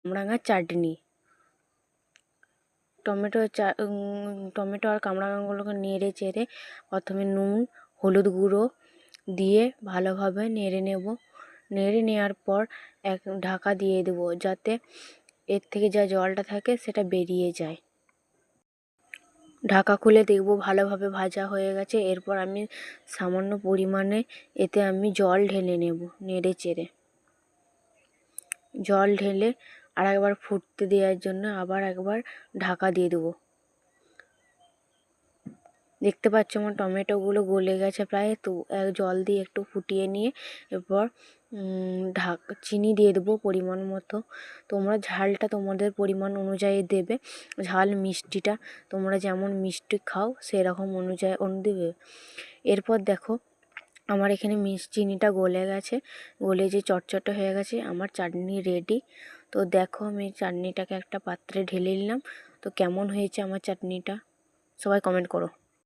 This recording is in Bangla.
কামরাঙার চাটনি। টমেটো আর কামরাঙাগুলোকে নেড়ে চেড়ে প্রথমে নুন, হলুদ গুঁড়ো দিয়ে ভালোভাবে নেড়ে নেব। নেড়ে নেওয়ার পর ঢাকা দিয়ে দেবো, যাতে এর থেকে যা জলটা থাকে সেটা বেরিয়ে যায়। ঢাকা খুলে দেখব ভালোভাবে ভাজা হয়ে গেছে। এরপর আমি সামান্য পরিমাণে এতে আমি জল ঢেলে নেব। নেড়ে চেড়ে জল ঢেলে আর একবার ফুটতে দেওয়ার জন্য আবার একবার ঢাকা দিয়ে দেবো। দেখতে পাচ্ছ আমার টমেটোগুলো গলে গেছে প্রায়। তো জল দিয়ে একটু ফুটিয়ে নিয়ে এরপর চিনি দিয়ে দেবো পরিমাণ মতো। তোমরা ঝালটা তোমাদের পরিমাণ অনুযায়ী দেবে। ঝাল মিষ্টিটা তোমরা যেমন মিষ্টি খাও সেরকম অনুযায়ী দেবে। এরপর দেখো আমার এখানে চিনিটা গলে গেছে, গলে যে চটচটে হয়ে গেছে। আমার চাটনি রেডি। তো দেখো আমি চাটনিটাকে একটা পাত্রে ঢেলে নিলাম। তো কেমন হয়েছে আমার চাটনিটা সবাই কমেন্ট করো।